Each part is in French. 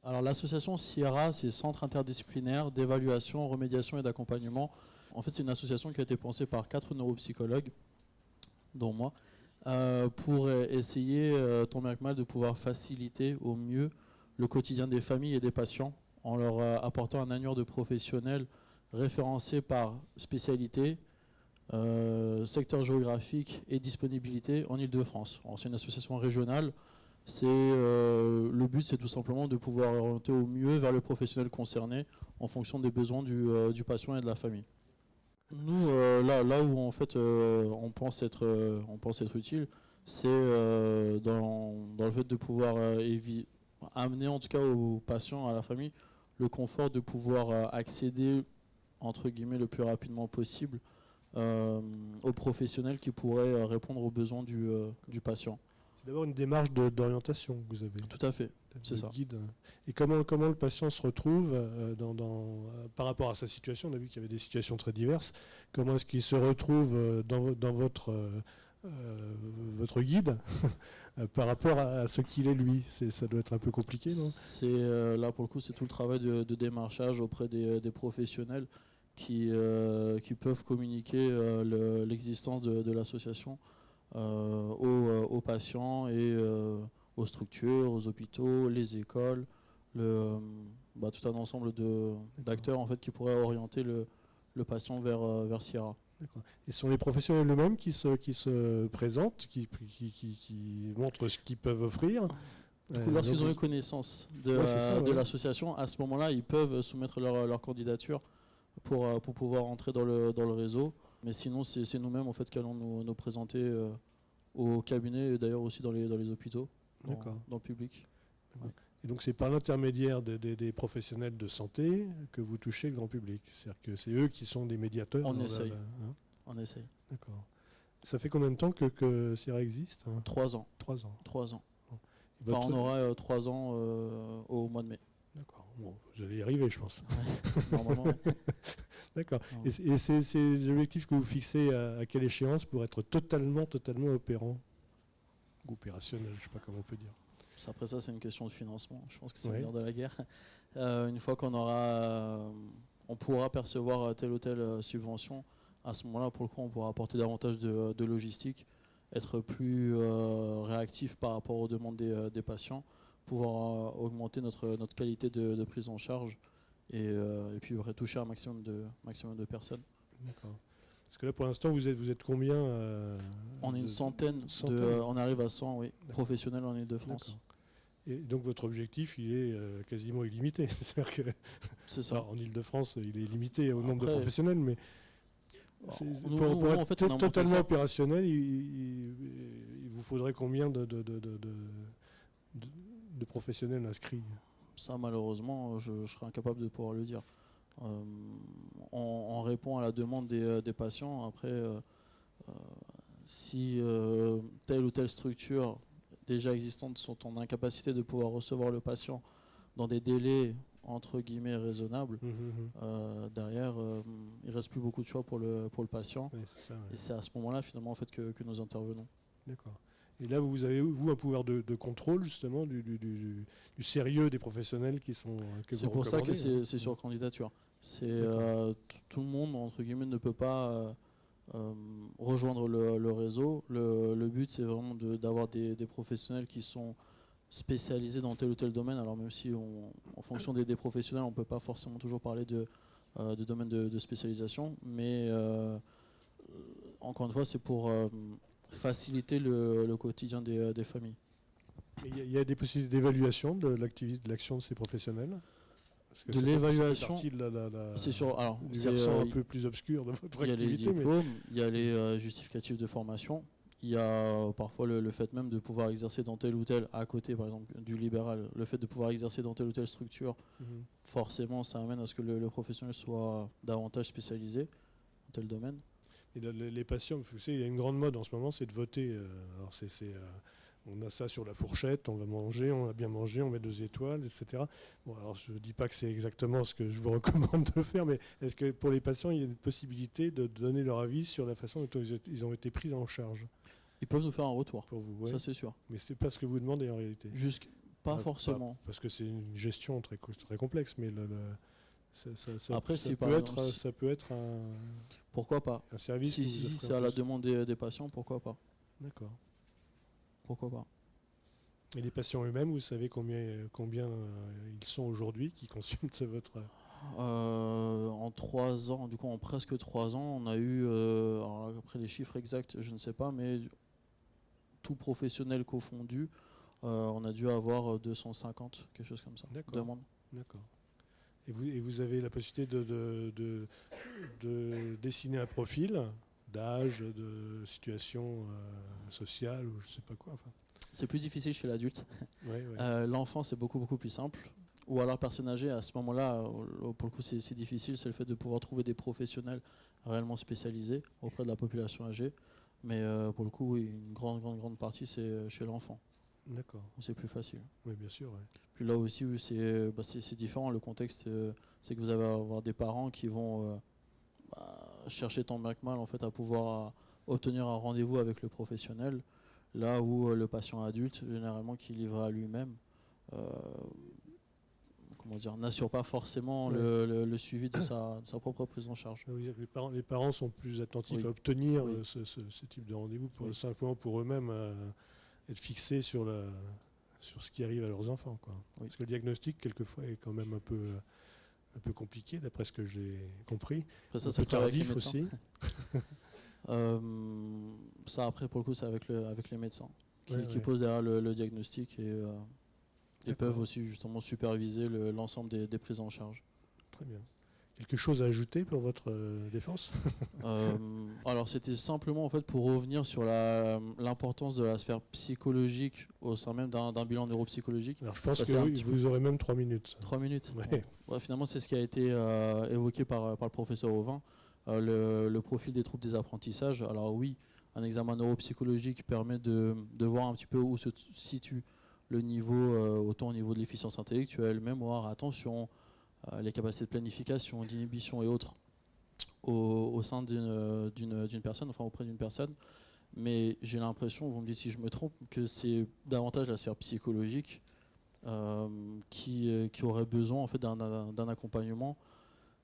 Alors l'association Sierra, c'est Centre interdisciplinaire d'évaluation, remédiation et d'accompagnement. En fait, c'est une association qui a été pensée par 4 neuropsychologues, dont moi, pour essayer, tant bien que mal, de pouvoir faciliter au mieux le quotidien des familles et des patients en leur apportant un annuaire de professionnels référencés par spécialité, secteur géographique et disponibilité en Île-de-France. C'est une association régionale. Le but, c'est tout simplement de pouvoir orienter au mieux vers le professionnel concerné en fonction des besoins du patient et de la famille. Nous, là où en fait on pense être utile, c'est dans le fait de pouvoir amener en tout cas aux patients, à la famille, le confort de pouvoir accéder entre guillemets le plus rapidement possible aux professionnels qui pourraient répondre aux besoins du patient. C'est d'abord une démarche d'orientation que vous avez. Tout à fait, c'est ça. Guide. Et comment le patient se retrouve par rapport à sa situation? On a vu qu'il y avait des situations très diverses. Comment est-ce qu'il se retrouve dans votre guide par rapport à ce qu'il est lui? Ça doit être un peu compliqué, non? Là, pour le coup, c'est tout le travail de démarchage auprès des professionnels qui peuvent communiquer l'existence de l'association aux patients et aux structures, aux hôpitaux, les écoles, tout un ensemble d'acteurs en fait, qui pourraient orienter le patient vers Sierra. D'accord. Et ce sont les professionnels eux-mêmes qui se présentent, qui montrent ce qu'ils peuvent offrir. Du coup, lorsqu'ils ont eu connaissance de l'association, à ce moment-là, ils peuvent soumettre leur candidature pour pouvoir entrer dans le réseau. Mais sinon, c'est nous-mêmes en fait, qui allons nous présenter au cabinet et d'ailleurs aussi dans les hôpitaux, dans le public. Ouais. Et donc c'est par l'intermédiaire des professionnels de santé que vous touchez le grand public. C'est-à-dire que c'est eux qui sont des médiateurs. On essaye. On essaye. D'accord. Ça fait combien de temps que Sierra existe, hein? 3 ans. 3 ans. 3 ans. Enfin, on aura 3 ans au mois de mai. D'accord. Bon, vous allez y arriver, je pense. Ouais. Normalement. D'accord. Et ces objectifs que vous fixez à quelle échéance pour être totalement opérant ou opérationnel, je ne sais pas comment on peut dire. Après ça, c'est une question de financement. Je pense que c'est le nerf de la guerre. Une fois on pourra percevoir telle ou telle subvention, à ce moment-là, pour le coup, on pourra apporter davantage de logistique, être plus réactif par rapport aux demandes des patients, pouvoir augmenter notre qualité de prise en charge et puis toucher un maximum de personnes. D'accord. Parce que là, pour l'instant, vous êtes combien On est une centaine. On arrive à 100 professionnels en Île-de-France. Et donc votre objectif, il est quasiment illimité. C'est-à-dire que, c'est ça. Alors, en Île-de-France, il est limité au nombre de professionnels, mais pour être totalement opérationnel, il vous faudrait combien de professionnels inscrits? Ça, malheureusement, je serais incapable de pouvoir le dire. On répond à la demande des patients. Après, si telle ou telle structure déjà existantes sont en incapacité de pouvoir recevoir le patient dans des délais entre guillemets raisonnables, derrière, il ne reste plus beaucoup de choix pour le patient. Oui, c'est ça, ouais. Et c'est à ce moment-là, finalement, en fait, que nous intervenons. D'accord. Et là, vous avez, un pouvoir de contrôle, justement, du sérieux des professionnels qui sont... C'est pour ça que c'est sur candidature. Tout le monde, entre guillemets, ne peut pas rejoindre le réseau. Le but, c'est vraiment d'avoir des professionnels qui sont spécialisés dans tel ou tel domaine. Alors même si, en fonction des professionnels, on ne peut pas forcément toujours parler de domaine de spécialisation. Mais encore une fois, c'est pour faciliter le quotidien des familles. Il y a des possibilités d'évaluation de l'action de ces professionnels? De l'évaluation, c'est sûr. Alors, du versant un peu plus obscur de votre activité. Il y a les diplômes, il y a les justificatifs de formation, il y a parfois le fait même de pouvoir exercer dans tel ou tel, à côté par exemple du libéral, le fait de pouvoir exercer dans telle ou telle structure, forcément ça amène à ce que le professionnel soit davantage spécialisé dans tel domaine. Et les patients, vous savez, il y a une grande mode en ce moment, c'est de voter. Alors on a ça sur la fourchette, on va manger, on a bien mangé, on met 2 étoiles, etc. Bon, alors je ne dis pas que c'est exactement ce que je vous recommande de faire, mais est-ce que pour les patients, il y a une possibilité de donner leur avis sur la façon dont ils ont été pris en charge? Ils peuvent nous faire un retour. Pour vous, ouais. Ça c'est sûr. Mais c'est pas ce que vous demandez en réalité. Pas forcément. Parce que c'est une gestion très complexe, mais Après, si ça peut être pourquoi pas. un service. Si c'est à la demande des patients, pourquoi pas. D'accord. Pourquoi pas. Et les patients eux-mêmes, vous savez combien ils sont aujourd'hui qui consultent votre... En 3 ans, du coup en presque 3 ans, on a eu, alors là, après les chiffres exacts, je ne sais pas, mais tout professionnel confondu, on a dû avoir 250, quelque chose comme ça. Demande. D'accord. Et vous avez la possibilité de dessiner un profil d'âge, de situation sociale ou je sais pas quoi. Enfin. C'est plus difficile chez l'adulte. Ouais, ouais. L'enfant, c'est beaucoup plus simple. Ou alors personne âgée, à ce moment-là, pour le coup, c'est difficile. C'est le fait de pouvoir trouver des professionnels réellement spécialisés auprès de la population âgée. Mais pour le coup, oui, une grande partie, c'est chez l'enfant. D'accord. C'est plus facile. Oui, bien sûr. Ouais. Puis là aussi, oui, c'est différent. Le contexte, c'est que vous allez avoir des parents qui vont chercher tant bien que mal en fait, à pouvoir obtenir un rendez-vous avec le professionnel. Là où le patient adulte, généralement, qui livre à lui-même, n'assure pas forcément le suivi de sa propre prise en charge. Les parents sont plus attentifs à obtenir ce type de rendez-vous, simplement pour eux-mêmes être fixés sur ce qui arrive à leurs enfants. Quoi. Parce que le diagnostic, quelquefois, est quand même un peu compliqué, d'après ce que j'ai compris. Après, ça un peu tardif aussi. Ça, après, pour le coup, c'est avec les médecins qui posent derrière le diagnostic et peuvent aussi justement superviser l'ensemble des prises en charge. Très bien. Quelque chose à ajouter pour votre défense? Alors c'était simplement en fait pour revenir sur l'importance de la sphère psychologique au sein même d'un bilan neuropsychologique. Alors je pense que vous aurez même 3 minutes. 3 minutes. Ouais. Bon, finalement c'est ce qui a été évoqué par le professeur Auvin, le profil des troubles des apprentissages. Alors oui, un examen neuropsychologique permet de voir un petit peu où se situe le niveau, autant au niveau de l'efficience intellectuelle, mémoire, attention, les capacités de planification, d'inhibition et autres au sein d'une personne, enfin auprès d'une personne. Mais j'ai l'impression, vous me dites si je me trompe, que c'est davantage la sphère psychologique qui aurait besoin en fait, d'un accompagnement,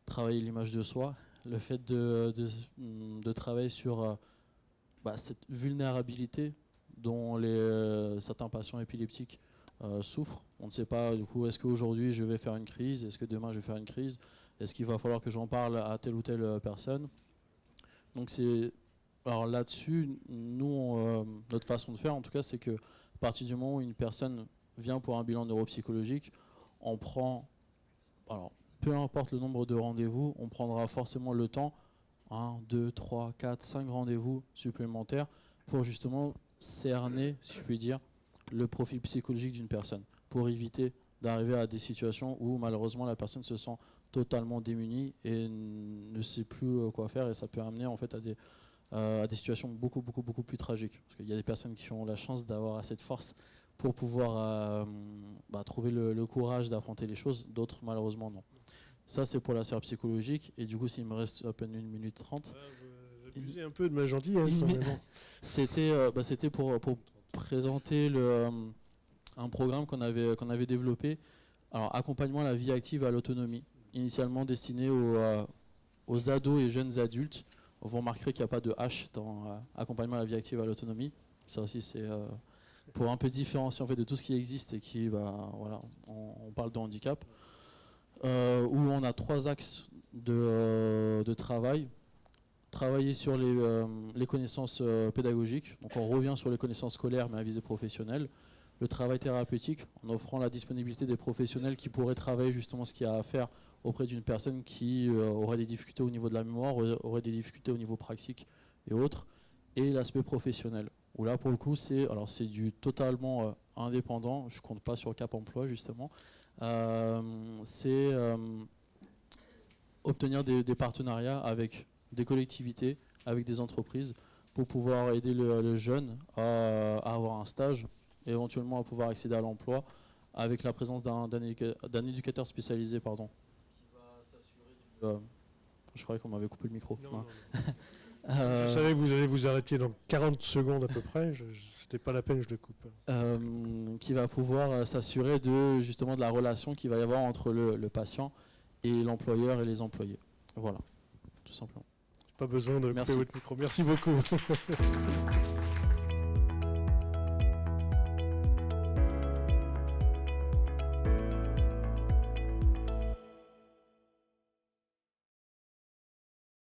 travailler l'image de soi, le fait de travailler sur cette vulnérabilité dont certains patients épileptiques souffrent. On ne sait pas du coup, est-ce qu'aujourd'hui je vais faire une crise, est-ce que demain je vais faire une crise, est-ce qu'il va falloir que j'en parle à telle ou telle personne. Donc alors là-dessus, nous, notre façon de faire en tout cas, c'est que à partir du moment où une personne vient pour un bilan neuropsychologique, on prend, alors peu importe le nombre de rendez-vous, on prendra forcément le temps, 1, 2, 3, 4, 5 rendez-vous supplémentaires pour justement cerner, si je puis dire, le profil psychologique d'une personne, pour éviter d'arriver à des situations où malheureusement la personne se sent totalement démunie et ne sait plus quoi faire, et ça peut amener en fait à des situations beaucoup plus tragiques. Parce qu'il y a des personnes qui ont la chance d'avoir assez de force pour pouvoir trouver le courage d'affronter les choses, d'autres malheureusement non. Ça c'est pour la sphère psychologique, et du coup s'il me reste à peine 1 minute 30. Vous abusez un peu de ma gentillesse. C'était pour présenter un programme qu'on avait développé. Alors, accompagnement à la vie active et à l'autonomie, initialement destiné aux ados et jeunes adultes. Vous remarquerez qu'il n'y a pas de H dans accompagnement à la vie active et à l'autonomie. Ça aussi, c'est pour un peu différencier en fait, de tout ce qui existe et qui, on parle de handicap. Où on a 3 axes de travail. Travailler sur les connaissances pédagogiques, donc on revient sur les connaissances scolaires mais à visée professionnelle. Le travail thérapeutique, en offrant la disponibilité des professionnels qui pourraient travailler justement ce qu'il y a à faire auprès d'une personne qui aurait des difficultés au niveau de la mémoire, aurait des difficultés au niveau pratique et autres. Et l'aspect professionnel, où là pour le coup c'est du totalement indépendant, je ne compte pas sur Cap Emploi justement, c'est obtenir des partenariats avec des collectivités, avec des entreprises, pour pouvoir aider le jeune à avoir un stage, et éventuellement à pouvoir accéder à l'emploi, avec la présence d'un éducateur spécialisé, qui va s'assurer je croyais qu'on m'avait coupé le micro. Non. Je savais que vous allez vous arrêter dans 40 secondes à peu près. C'était pas la peine, je le coupe. Qui va pouvoir s'assurer justement de la relation qu'il va y avoir entre le patient et l'employeur et les employés. Voilà, tout simplement. Pas besoin de couper votre micro. Merci beaucoup.